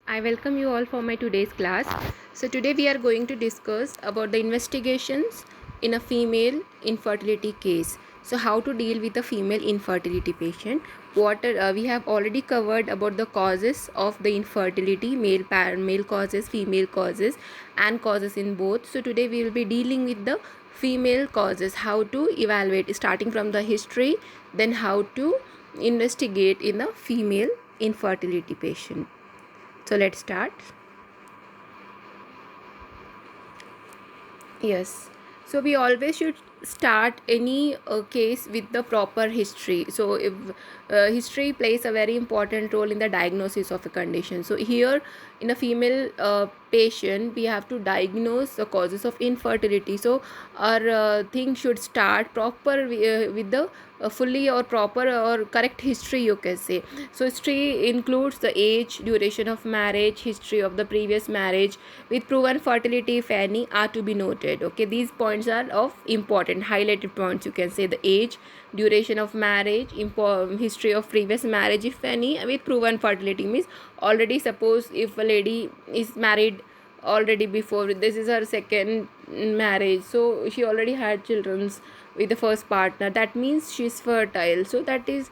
I welcome you all for my today's class. So today we are going to discuss about the investigations in a female infertility case. So how to deal with a female infertility patient. We have already covered about the causes of the infertility, male causes, female causes, and causes in both. So today we will be dealing with the female causes, how to evaluate starting from the history, then how to investigate in a female infertility patient. So let's start. Yes. So we always should start any case with the proper history. So if history plays a very important role in the diagnosis of a condition. So here in a female patient, we have to diagnose the causes of infertility. So our thing should start proper with the fully or proper or correct history, you can say. So history includes the age, duration of marriage, history of the previous marriage with proven fertility if any are to be noted. Okay, these points are of important highlighted points, you can say. The age, duration of marriage, history of previous marriage if any with proven fertility means already, suppose if a lady is married already before, this is her second marriage, so she already had children with the first partner, that means she's fertile. So that is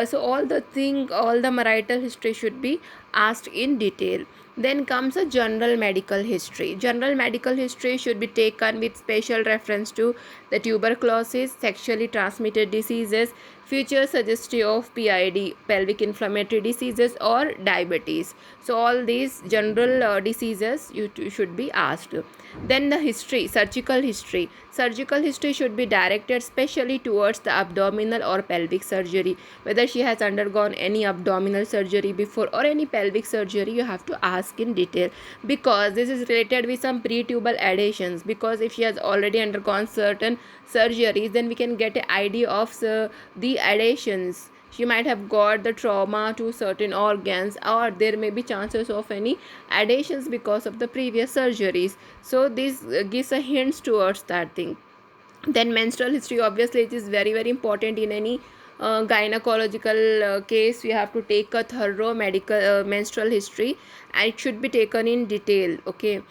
so all the marital history should be asked in detail. Then comes a general medical history. General medical history should be taken with special reference to the tuberculosis, sexually transmitted diseases, future suggestive of PID, pelvic inflammatory diseases, or diabetes. So all these general diseases should be asked. Then the history, surgical history. Surgical history should be directed specially towards the abdominal or pelvic surgery. Whether she has undergone any abdominal surgery before or any pelvic surgery, you have to ask in detail, because this is related with some pre-tubal adhesions. Because if she has already undergone certain surgeries, then we can get an idea of the adhesions. She might have got the trauma to certain organs, or there may be chances of any adhesions because of the previous surgeries. So this gives a hints towards that thing. Then menstrual history, obviously it is very important in any gynecological case. We have to take a thorough medical menstrual history, and it should be taken in detail. Okay,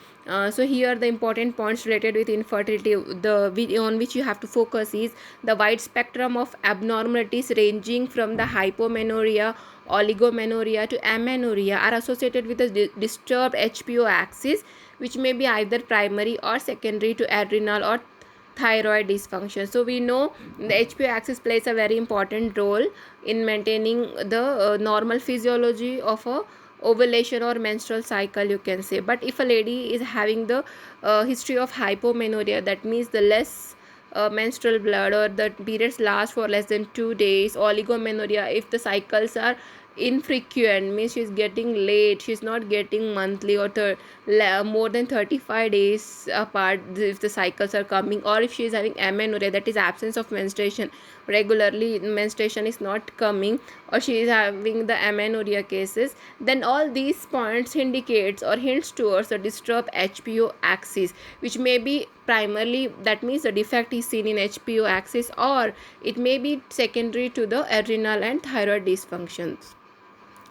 so here the important points related with infertility, on which you have to focus is the wide spectrum of abnormalities ranging from the hypomenorrhea, oligomenorrhea to amenorrhea are associated with the disturbed HPO axis, which may be either primary or secondary to adrenal or thyroid dysfunction. So we know the HPO axis plays a very important role in maintaining the normal physiology of a ovulation or menstrual cycle, you can say. But if a lady is having the history of hypomenorrhea, that means the less menstrual blood, or the periods last for less than 2 days, oligomenorrhea, if the cycles are infrequent, means she's getting late, she's not getting monthly or more than 35 days apart if the cycles are coming, or if she is having amenorrhea, that is absence of menstruation, regularly menstruation is not coming, or she is having the amenorrhea cases, then all these points indicates or hints towards a disturbed HPO axis, which may be primarily, that means the defect is seen in HPO axis, or it may be secondary to the adrenal and thyroid dysfunctions.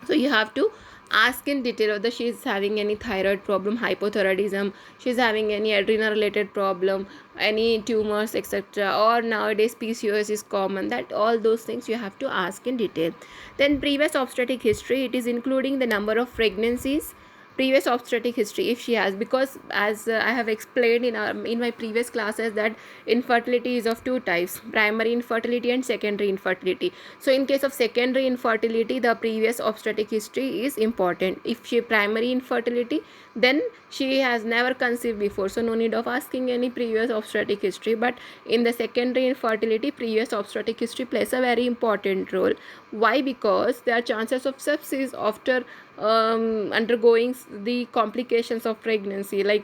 So you have to ask in detail whether she is having any thyroid problem, hypothyroidism, she is having any adrenal related problem, any tumors, etc., or nowadays PCOS is common. That all those things you have to ask in detail. Then previous obstetric history, it is including the number of pregnancies, previous obstetric history if she has, because as I have explained in my previous classes, that infertility is of two types: primary infertility and secondary infertility. So in case of secondary infertility, the previous obstetric history is important. If she primary infertility, then she has never conceived before, so no need of asking any previous obstetric history. But in the secondary infertility, previous obstetric history plays a very important role. Why? Because there are chances of sepsis after undergoing the complications of pregnancy, like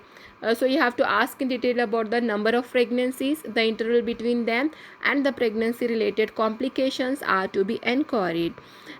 so you have to ask in detail about the number of pregnancies, the interval between them, and the pregnancy related complications are to be enquired.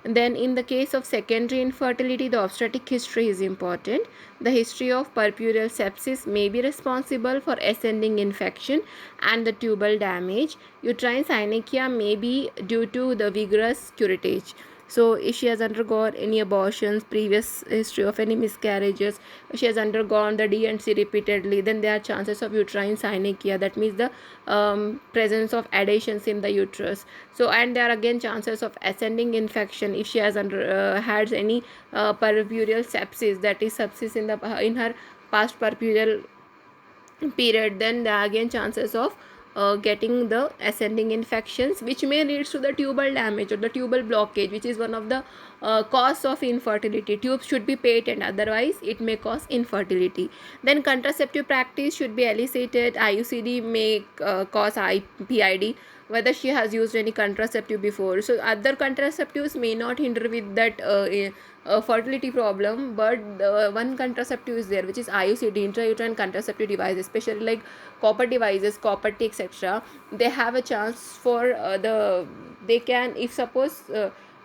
And then in the case of secondary infertility, the obstetric history is important. The history of puerperal sepsis may be responsible for ascending infection and the tubal damage. Uterine synechia may be due to the vigorous curettage. So if she has undergone any abortions, previous history of any miscarriages, she has undergone the D and C repeatedly, then there are chances of uterine synechia, that means the presence of adhesions in the uterus. So and there are again chances of ascending infection if she has had any puerperal sepsis, that is sepsis in her past puerperal period. Then there are again chances of getting the ascending infections, which may lead to the tubal damage or the tubal blockage, which is one of the cause of infertility. Tubes should be patent, otherwise it may cause infertility. Then contraceptive practice should be elicited. IUCD may cause PID, whether she has used any contraceptive before. So other contraceptives may not hinder with that fertility problem, but one contraceptive is there, which is IUCD, intrauterine contraceptive device, especially like copper devices, copper T, etc. They have a chance for they can, if suppose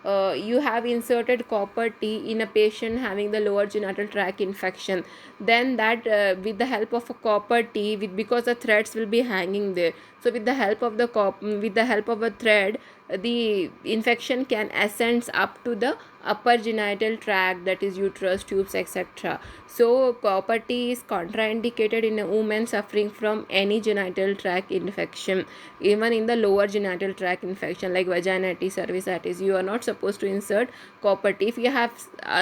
you have inserted copper T in a patient having the lower genital tract infection, then that with the help of a copper T, because the threads will be hanging there, so with the help of a thread, the infection can ascend up to the upper genital tract, that is uterus, tubes, etc. So copper T is contraindicated in a woman suffering from any genital tract infection. Even in the lower genital tract infection like vaginitis, cervicitis, you are not supposed to insert copper T. If you have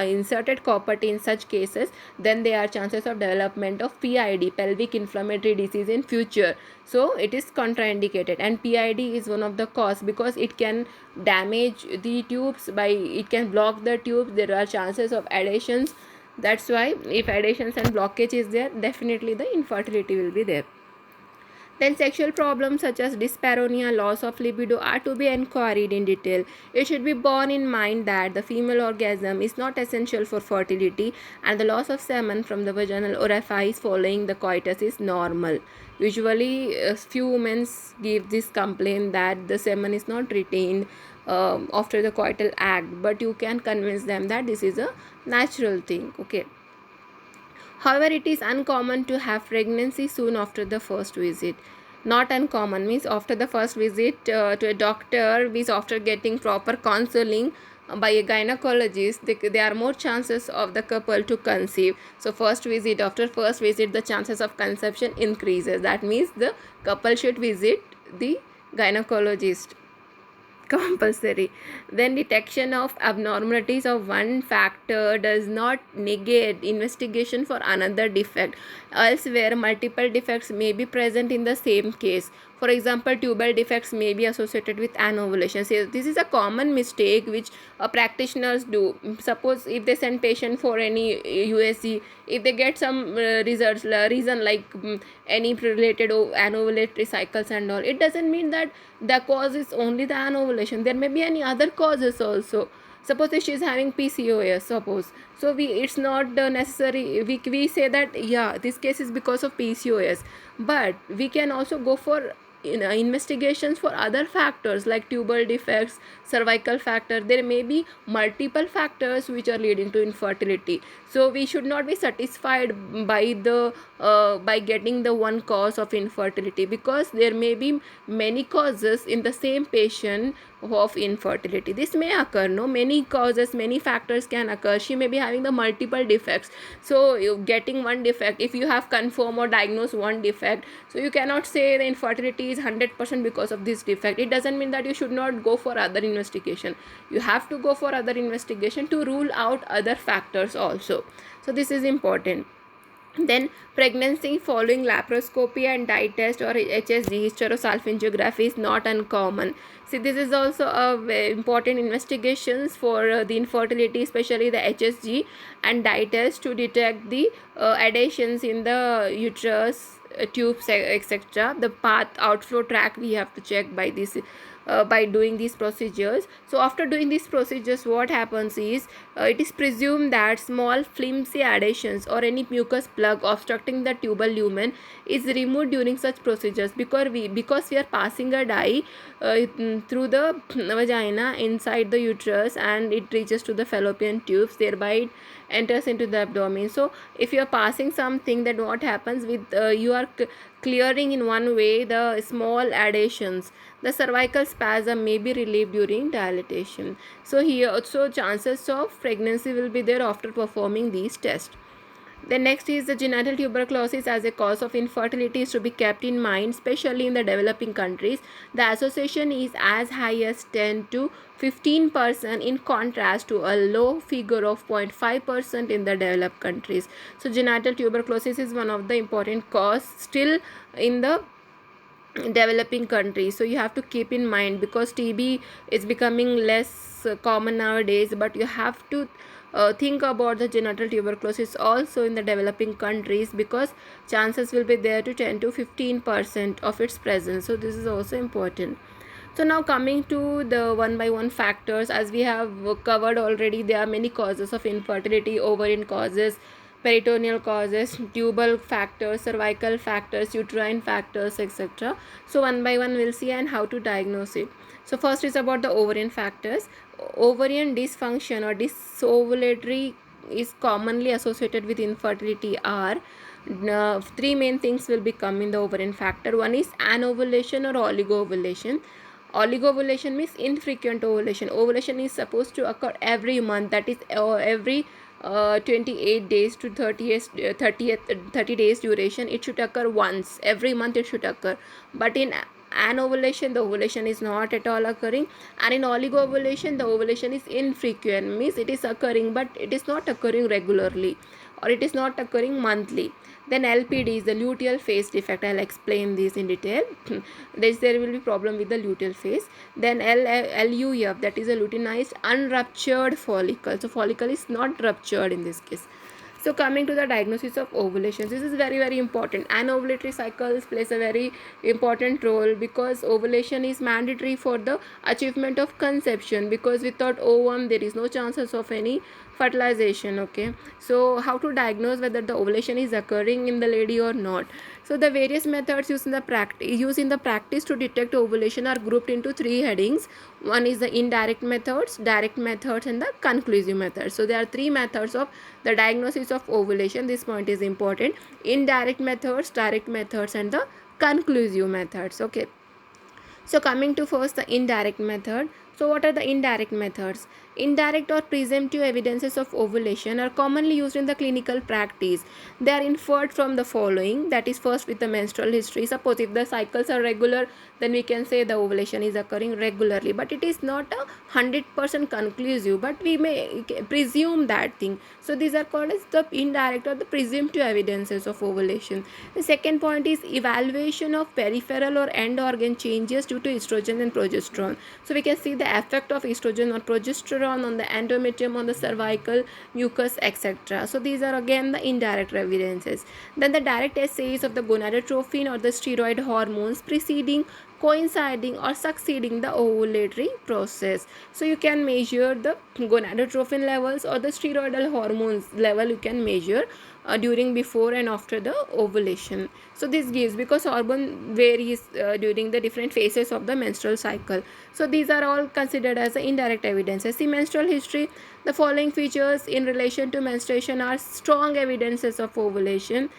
inserted copper T in such cases, then there are chances of development of PID, pelvic inflammatory disease, in future. So it is contraindicated, and PID is one of the cause because it can damage the tubes, by it can block the tubes. There are chances of adhesions. That's why if adhesions and blockage is there, definitely the infertility will be there. Then sexual problems such as dyspareunia, loss of libido are to be inquired in detail. It should be borne in mind that the female orgasm is not essential for fertility, and the loss of semen from the vaginal orifice following the coitus is normal. Usually, few women give this complaint that the semen is not retained after the coital act, but you can convince them that this is a natural thing. Okay. However, it is uncommon to have pregnancy soon after the first visit. Not uncommon means after the first visit to a doctor, means after getting proper counseling by a gynecologist, there are more chances of the couple to conceive. So after first visit, the chances of conception increases. That means the couple should visit the gynecologist compulsory. Then detection of abnormalities of one factor does not negate investigation for another defect. Elsewhere, multiple defects may be present in the same case. For example, tubal defects may be associated with anovulation. So this is a common mistake which practitioners do. Suppose if they send patient for any USC, if they get some reason like any related anovulatory cycles and all, it doesn't mean that the cause is only the anovulation. There may be any other causes also. Suppose if she is having PCOS, suppose, so it's not necessary, we say that yeah, this case is because of PCOS, but we can also go for investigations for other factors like tubal defects, cervical factor. There may be multiple factors which are leading to infertility. So we should not be satisfied by getting the one cause of infertility, because there may be many causes in the same patient of infertility. This may occur, no, many causes, many factors can occur. She may be having the multiple defects. So you getting one defect, if you have confirmed or diagnosed one defect, so you cannot say the infertility is 100% because of this defect. It doesn't mean that you should not go for other investigation. You have to go for other investigation to rule out other factors also. So this is important. Then pregnancy following laparoscopy and dye test or HSG, hysterosalpingography, is not uncommon. See, this is also a very important investigations for the infertility, especially the HSG and dye test to detect the adhesions in the uterus, tubes, etc. The path outflow tract we have to check by this. By doing these procedures. So after doing these procedures, what happens is it is presumed that small flimsy adhesions or any mucus plug obstructing the tubal lumen is removed during such procedures, because we are passing a dye through the vagina inside the uterus, and it reaches to the fallopian tubes, thereby enters into the abdomen. So if you are passing something, then what happens with you are clearing in one way the small adhesions, the cervical spasm may be relieved during dilatation. So here also chances of pregnancy will be there after performing these tests. The next is the genital tuberculosis as a cause of infertility is to be kept in mind, especially in the developing countries. The association is as high as 10 to 15%, in contrast to a low figure of 0.5% in the developed countries. So genital tuberculosis is one of the important cause still in the developing countries. So you have to keep in mind, because TB is becoming less common nowadays, but you have to think about the genital tuberculosis also in the developing countries, because chances will be there to 10 to 15% of its presence. So this is also important. So now coming to the one by one factors, as we have covered already, there are many causes of infertility: ovarian causes, peritoneal causes, tubal factors, cervical factors, uterine factors, etc. So one by one we'll see and how to diagnose it. So first is about the ovarian factors. Ovarian dysfunction or dysovulatory is commonly associated with infertility are three main things will become in the ovarian factor. One is anovulation or oligoovulation. Oligovulation means infrequent ovulation. Ovulation is supposed to occur every month, that is every 28 days to 30 days duration. It should occur once every month, it should occur. But in anovulation, the ovulation is not at all occurring, and in oligovulation, the ovulation is infrequent, means it is occurring but it is not occurring regularly, or it is not occurring monthly. Then LPD is the luteal phase defect. I'll explain this in detail. There will be problem with the luteal phase. Then LUF, that is a luteinized unruptured follicle. So follicle is not ruptured in this case. So coming to the diagnosis of ovulation, this is very important. Anovulatory cycles plays a very important role, because ovulation is mandatory for the achievement of conception, because without ovum there is no chances of any fertilization. Okay, so how to diagnose whether the ovulation is occurring in the lady or not? So the various methods used in the practice to detect ovulation are grouped into three headings. One is the indirect methods, direct methods, and the conclusive methods. So there are three methods of the diagnosis of ovulation. This point is important: indirect methods, direct methods, and the conclusive methods. Okay, so coming to first the indirect method. So what are the indirect methods? Indirect or presumptive evidences of ovulation are commonly used in the clinical practice. They are inferred from the following, that is first with the menstrual history. Suppose if the cycles are regular, then we can say the ovulation is occurring regularly, but it is not 100% conclusive, but we may presume that thing. So these are called as the indirect or the presumptive evidences of ovulation. The second point is evaluation of peripheral or end organ changes due to estrogen and progesterone. So we can see the effect of estrogen or progesterone on the endometrium, on the cervical mucus, etc. So these are again the indirect evidences. Then the direct assays of the gonadotropin or the steroid hormones preceding, coinciding, or succeeding the ovulatory process. So you can measure the gonadotropin levels or the steroidal hormones level, you can measure during, before, and after the ovulation. So this gives, because hormone varies during the different phases of the menstrual cycle. So these are all considered as the indirect evidences. See menstrual history. The following features in relation to menstruation are strong evidences of ovulation.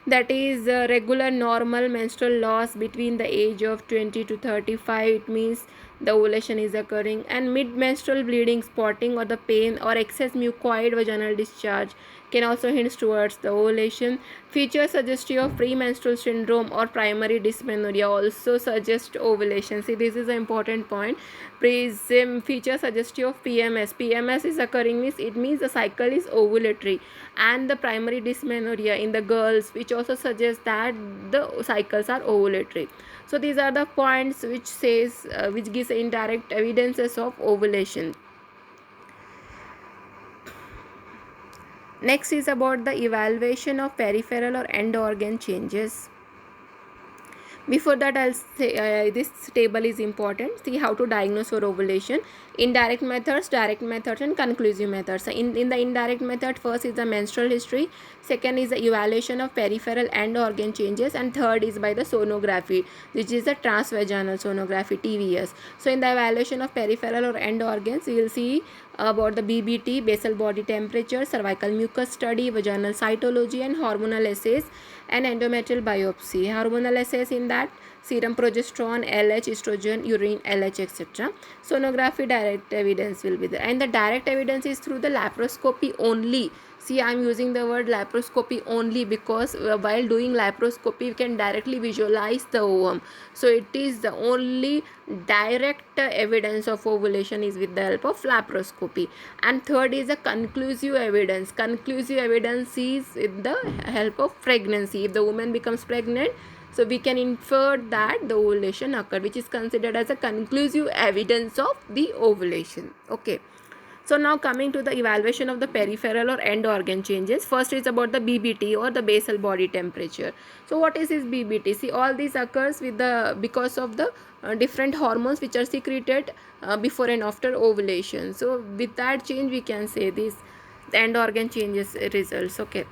That is regular normal menstrual loss between the age of 20 to 35, it means the ovulation is occurring. And mid menstrual bleeding, spotting, or the pain or excess mucoid vaginal discharge can also hint towards the ovulation. Features suggestive of premenstrual syndrome or primary dysmenorrhea also suggest ovulation. See, this is an important point. Feature suggestive of PMS. PMS is occurring, means it means the cycle is ovulatory, and the primary dysmenorrhea in the girls, which also suggests that the cycles are ovulatory. So these are the points which says which gives indirect evidences of ovulation. Next is about the evaluation of peripheral or end organ changes. Before that, I'll say this table is important. See how to diagnose for ovulation: indirect methods, direct methods, and conclusive methods. So in the indirect method, first is the menstrual history, second is the evaluation of peripheral end organ changes, and third is by the sonography, which is the transvaginal sonography, TVS. So in the evaluation of peripheral or end organs, we will see about the BBT, basal body temperature, cervical mucus study, vaginal cytology, and hormonal assays and endometrial biopsy. Hormonal assays in that serum progesterone, LH, estrogen, urine, LH, etc. Sonography direct evidence will be there, and the direct evidence is through the laparoscopy only. See, I am using the word laparoscopy only because while doing laparoscopy we can directly visualize the ovum. So it is the only direct evidence of ovulation is with the help of laparoscopy. And third is the conclusive evidence. Conclusive evidence is with the help of pregnancy. If the woman becomes pregnant, so we can infer that the ovulation occurred, which is considered as a conclusive evidence of the ovulation. Okay. So now coming to the evaluation of the peripheral or end organ changes. First is about the BBT or the basal body temperature. So what is this BBT? See, all this occurs with the because of the different hormones which are secreted before and after ovulation. So with that change we can say this end organ changes results. Okay.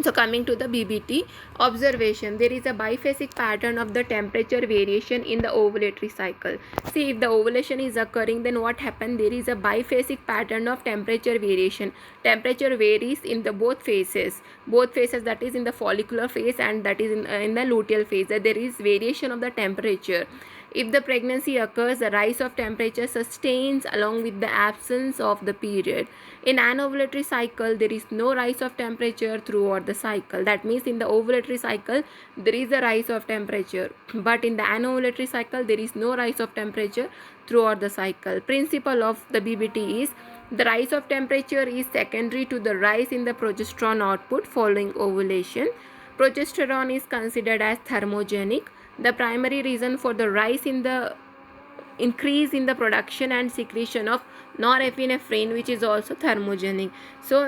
So coming to the BBT observation, there is a biphasic pattern of the temperature variation in the ovulatory cycle. See, if the ovulation is occurring, then what happens? There is a biphasic pattern of temperature variation. Temperature varies in the both phases, that is in the follicular phase and that is in the luteal phase. That there is variation of the temperature. If the pregnancy occurs, the rise of temperature sustains along with the absence of the period. In anovulatory cycle, there is no rise of temperature throughout the cycle. That means in the ovulatory cycle, there is a rise of temperature. But in the anovulatory cycle, there is no rise of temperature throughout the cycle. Principle of the BBT is the rise of temperature is secondary to the rise in the progesterone output following ovulation. Progesterone is considered as thermogenic. The primary reason for the rise in the increase in the production and secretion of norepinephrine, which is also thermogenic. So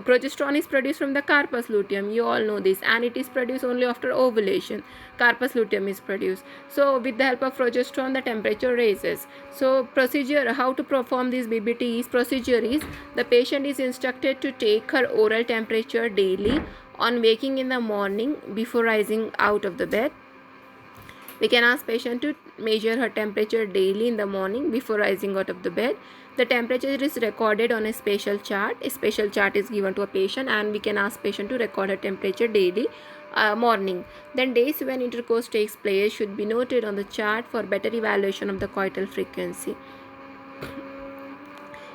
progesterone is produced from the corpus luteum, you all know this, and it is produced only after ovulation. Corpus luteum is produced. So with the help of progesterone the temperature raises. So procedure, how to perform this BBT is, procedure is the patient is instructed to take her oral temperature daily on waking in the morning before rising out of the bed. We can ask patient to measure her temperature daily in the morning before rising out of the bed. The temperature is recorded on a special chart. A special chart is given to a patient and we can ask patient to record her temperature daily morning. Then days when intercourse takes place should be noted on the chart for better evaluation of the coital frequency.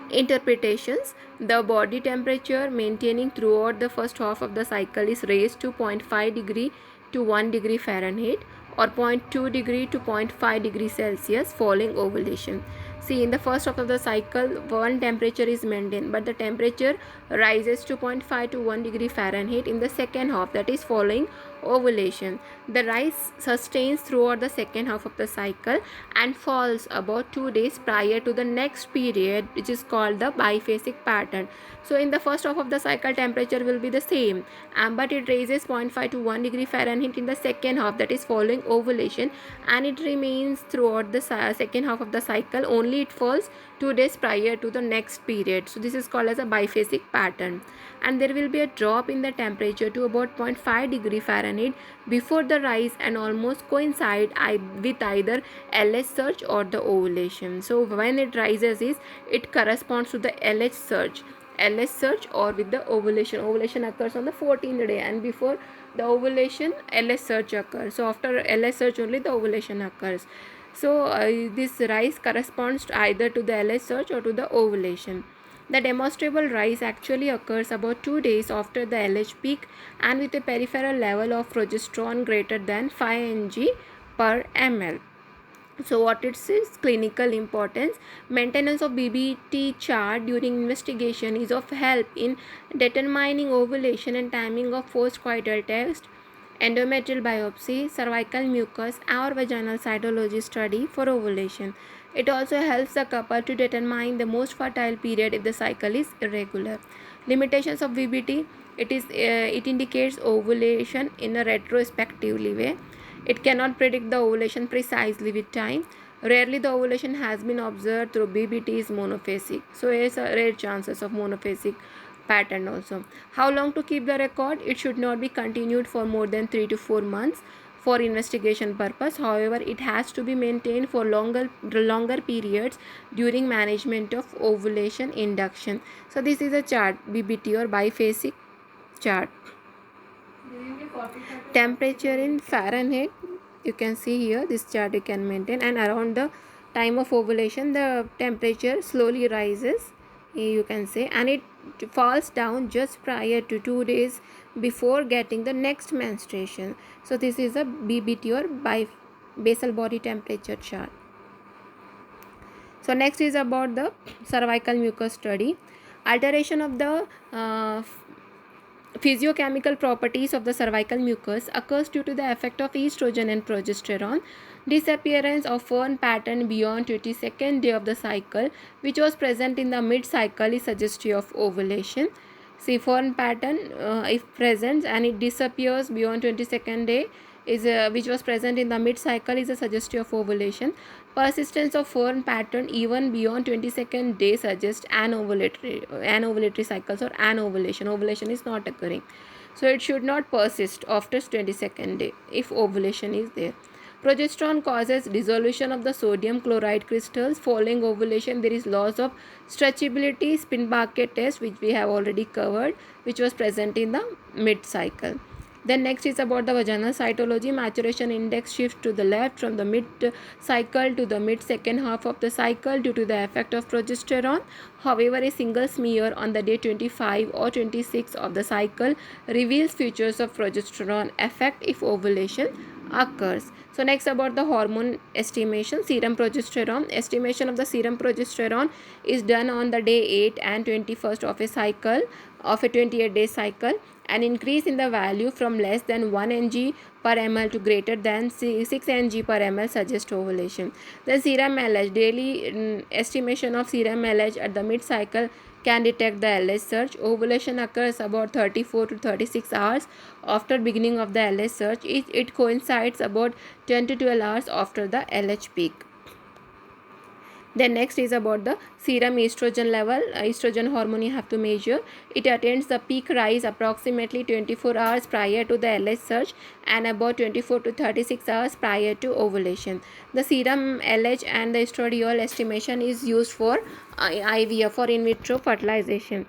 Interpretations: the body temperature maintaining throughout the first half of the cycle is raised to 0.5 degree to 1 degree Fahrenheit or 0.2 degree to 0.5 degree Celsius following ovulation. See, in the first half of the cycle, one temperature is maintained, but the temperature rises to 0.5 to 1 degree Fahrenheit in the second half, that is following ovulation. The rise sustains throughout the second half of the cycle and falls about 2 days prior to the next period, which is called the biphasic pattern. So in the first half of the cycle, temperature will be the same, but it raises 0.5 to 1 degree Fahrenheit in the second half, that is following ovulation, and it remains throughout the second half of the cycle, only it falls 2 days prior to the next period. So this is called as a biphasic pattern, and there will be a drop in the temperature to about 0.5 degree Fahrenheit before the rise and almost coincide with either LH surge or the ovulation. So when it rises, it corresponds to the LH surge or with the ovulation. Ovulation occurs on the 14th day, and before the ovulation LH surge occurs. So after LH surge only the ovulation occurs. So this rise corresponds either to the LH surge or to the ovulation. The demonstrable rise actually occurs about 2 days after the LH peak and with a peripheral level of progesterone greater than 5 Ng per ml. So what it is, clinical importance: maintenance of BBT chart during investigation is of help in determining ovulation and timing of postcoital test, endometrial biopsy, cervical mucus or vaginal cytology study for ovulation. It also helps the couple to determine the most fertile period if the cycle is irregular. Limitations of BBT: it indicates ovulation in a retrospectively way. It cannot predict the ovulation precisely with time. Rarely the ovulation has been observed through BBT is monophasic. So there is a rare chances of monophasic pattern also. How long to keep the record? It should not be continued for more than 3 to 4 months. for investigation purpose. However, it has to be maintained for longer periods during management of ovulation induction. So this is a chart, BBT or biphasic chart. Temperature in Fahrenheit, you can see here, this chart you can maintain, and around the time of ovulation the temperature slowly rises, you can say, and it falls down just prior to 2 days before getting the next menstruation. So this is a BBT or basal body temperature chart. So next is about the cervical mucus study. Alteration of the physiochemical properties of the cervical mucus occurs due to the effect of estrogen and progesterone. Disappearance of Fern pattern beyond 22nd day of the cycle, which was present in the mid-cycle, is suggestive of ovulation. See, Fern pattern, if present and it disappears beyond 22nd day, is which was present in the mid-cycle, is a suggestive of ovulation. Persistence of Fern pattern even beyond 22nd day suggests anovulatory cycles or anovulation. Ovulation is not occurring. So it should not persist after 22nd day if ovulation is there. Progesterone causes dissolution of the sodium chloride crystals. Following ovulation, there is loss of stretchability. Spin bucket test, which we have already covered, which was present in the mid-cycle. Then next is about the vaginal cytology. Maturation index shifts to the left from the mid-cycle to the mid-second half of the cycle due to the effect of progesterone. However, a single smear on the day 25 or 26 of the cycle reveals features of progesterone effect if ovulation occurs. So next about the hormone estimation. Serum progesterone. Estimation of the serum progesterone is done on the day 8 and 21st of a cycle, of a 28-day cycle. An increase in the value from less than 1 ng per ml to greater than 6 ng per ml suggests ovulation. The serum LH, daily estimation of serum LH at the mid-cycle can detect the LH surge. Ovulation occurs about 34 to 36 hours after beginning of the LH surge. It coincides about 10 to 12 hours after the LH peak. Then next is about the serum estrogen level. Estrogen hormone you have to measure. It attains the peak rise approximately 24 hours prior to the LH surge and about 24 to 36 hours prior to ovulation. The serum LH and the estradiol estimation is used for IVF, for in vitro fertilization.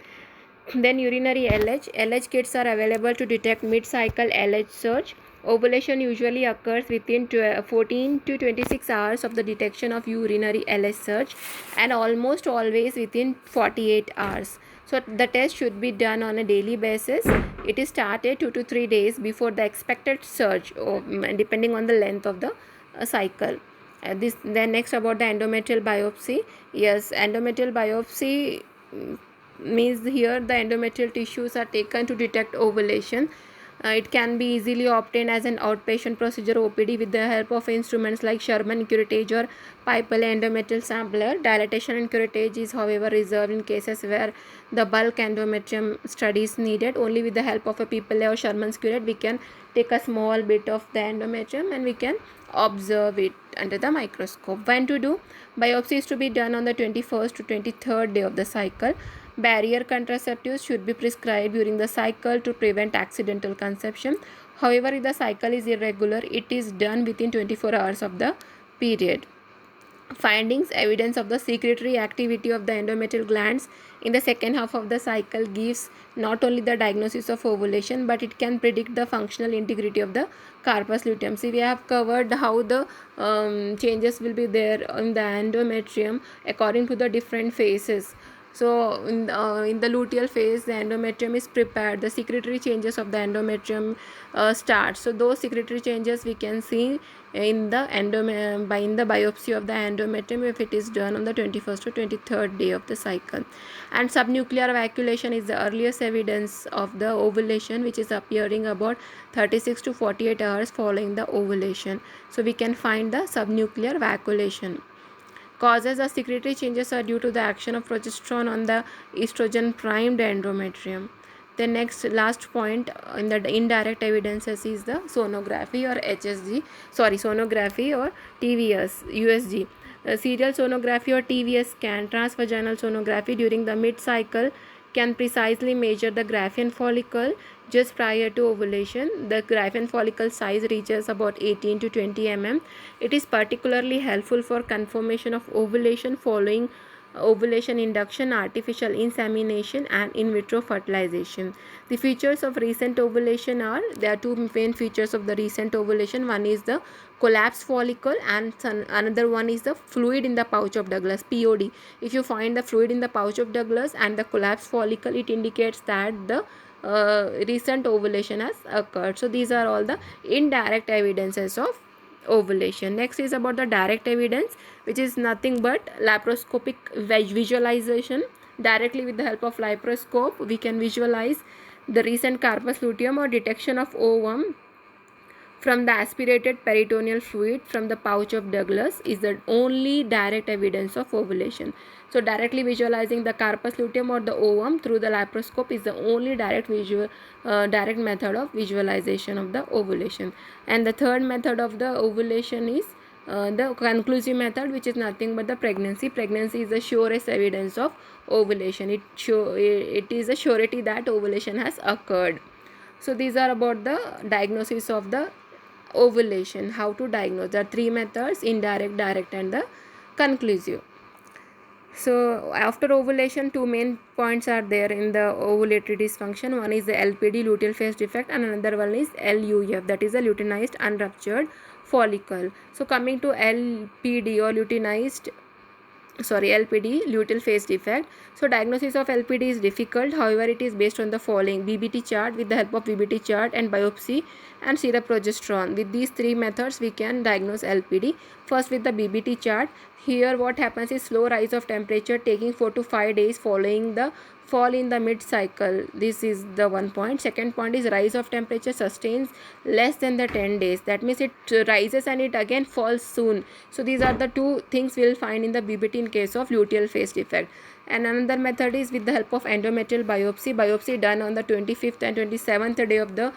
Then urinary LH. LH kits are available to detect mid-cycle LH surge. Ovulation usually occurs within 14 to 26 hours of the detection of urinary LH surge and almost always within 48 hours. So the test should be done on a daily basis. It is started 2 to 3 days before the expected surge, depending on the length of the cycle. Then next about the endometrial biopsy. Yes, endometrial biopsy means here the endometrial tissues are taken to detect ovulation. It can be easily obtained as an outpatient procedure OPD with the help of instruments like Sherman curettage or Pipelle endometrial sampler. Dilatation and curettage is however reserved in cases where the bulk endometrium study is needed. Only with the help of a Pipelle or Sherman's curette we can take a small bit of the endometrium and we can observe it under the microscope. When to do? Biopsy is to be done on the 21st to 23rd day of the cycle. Barrier contraceptives should be prescribed during the cycle to prevent accidental conception. However, if the cycle is irregular, it is done within 24 hours of the period. Findings: evidence of the secretory activity of the endometrial glands in the second half of the cycle gives not only the diagnosis of ovulation but it can predict the functional integrity of the corpus luteum. See, we have covered how the changes will be there in the endometrium according to the different phases. So in the luteal phase, the endometrium is prepared. The secretory changes of the endometrium start. So those secretory changes we can see in the biopsy of the endometrium if it is done on the 21st or 23rd day of the cycle. And subnuclear evacuation is the earliest evidence of the ovulation, which is appearing about 36 to 48 hours following the ovulation. So we can find the subnuclear evacuation. Causes of secretory changes are due to the action of progesterone on the estrogen primed endometrium. The last point in the indirect evidences is the sonography or sonography or TVS, USG. Serial sonography or TVS scan, transvaginal sonography during the mid-cycle can precisely measure the Graafian follicle just prior to ovulation. The Graafian follicle size reaches about 18 to 20 mm. It is particularly helpful for confirmation of ovulation following ovulation induction, artificial insemination, and in vitro fertilization. The features of recent ovulation are, there are two main features of the recent ovulation. One is the collapsed follicle and another one is the fluid in the pouch of Douglas, POD. If you find the fluid in the pouch of Douglas and the collapsed follicle, it indicates that the recent ovulation has occurred. So these are all the indirect evidences of ovulation. Next is about the direct evidence, which is nothing but laparoscopic visualization. Directly with the help of laparoscope, we can visualize the recent carpus luteum or detection of ovum from the aspirated peritoneal fluid from the pouch of Douglas is the only direct evidence of ovulation. So directly visualizing the carpus luteum or the ovum through the laparoscope is the only direct method of visualization of the ovulation. And the third method of the ovulation is the conclusive method, which is nothing but the pregnancy. Pregnancy is the surest evidence of ovulation. It is a surety that ovulation has occurred. So these are about the diagnosis of the ovulation. How to diagnose? There are three methods: indirect, direct, and the conclusive. So after ovulation, two main points are there in the ovulatory dysfunction. One is the LPD, luteal phase defect, and another one is LUF, that is the luteinized unruptured follicle. So coming to LPD or LPD, luteal phase defect. So diagnosis of LPD is difficult. However, it is based on the following: BBT chart. With the help of BBT chart and biopsy and seroprogesterone, with these three methods we can diagnose LPD. First, with the BBT chart, here what happens is slow rise of temperature taking 4 to 5 days following the fall in the mid cycle. This is the one point. Second point is rise of temperature sustains less than the 10 days. That means it rises and it again falls soon. So these are the two things we will find in the BBT in case of luteal phase defect. And another method is with the help of endometrial biopsy. Biopsy done on the 25th and 27th day of the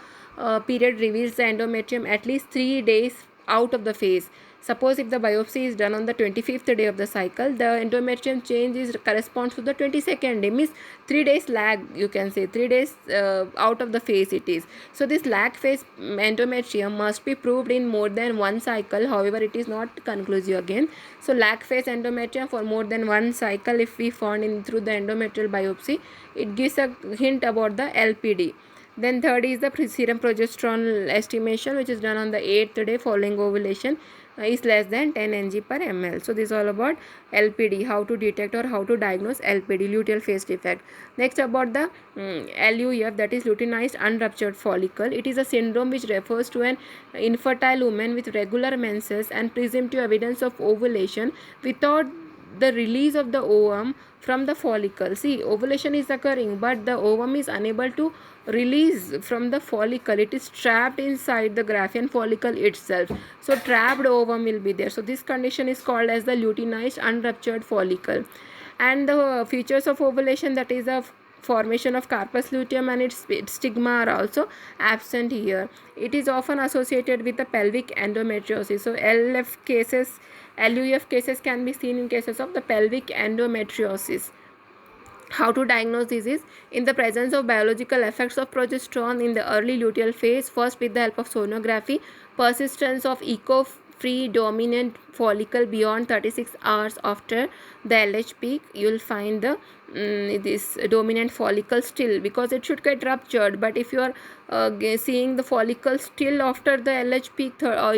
period reveals the endometrium at least 3 days out of the phase. Suppose if the biopsy is done on the 25th day of the cycle, the endometrium change corresponds to the 22nd day, means 3 days lag, you can say 3 days out of the phase it is. So this lag phase endometrium must be proved in more than one cycle. However, it is not conclusive again. So lag phase endometrium for more than one cycle, if we found in through the endometrial biopsy, it gives a hint about the LPD. Then third is the serum progesterone estimation, which is done on the 8th day following ovulation, is less than 10 ng per ml. So this is all about LPD, how to detect or how to diagnose LPD, luteal phase defect. Next about the LUF, that is luteinized unruptured follicle. It is a syndrome which refers to an infertile woman with regular menses and presumptive evidence of ovulation without the release of the ovum from the follicle. See, ovulation is occurring but the ovum is unable to release from the follicle. It is trapped inside the Graafian follicle itself. So trapped ovum will be there. So this condition is called as the luteinized unruptured follicle. And the features of ovulation, that is the formation of carpus luteum and its stigma are also absent here. It is often associated with the pelvic endometriosis. So LUF cases can be seen in cases of the pelvic endometriosis. How to diagnose this is, in the presence of biological effects of progesterone in the early luteal phase, first with the help of sonography, persistence of echo-free dominant follicle beyond 36 hours after the LH peak, you will find the this dominant follicle still, because it should get ruptured. But if you are seeing the follicle still after the LH peak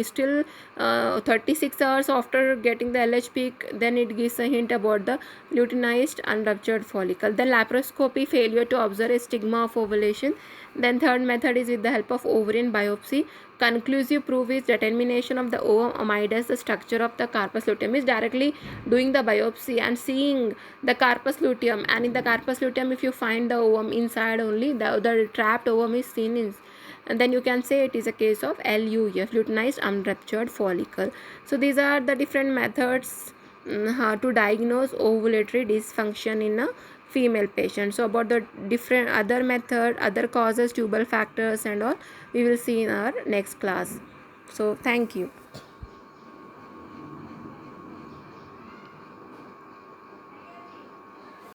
still 36 hours after getting the LH peak, then it gives a hint about the luteinized unruptured follicle. Then laparoscopy, failure to observe a stigma of ovulation. Then third method is with the help of ovarian biopsy. Conclusive proof is determination of the ovum amidus, the structure of the carpus luteum, is directly doing the biopsy and seeing the carpus luteum, and in the carpus luteum if you find the ovum inside only, the trapped ovum is seen in, and then you can say it is a case of LUF, luteinized unruptured follicle. So these are the different methods how to diagnose ovulatory dysfunction in a female patient. So about the different other method, other causes, tubal factors and all, we will see in our next class. So thank you.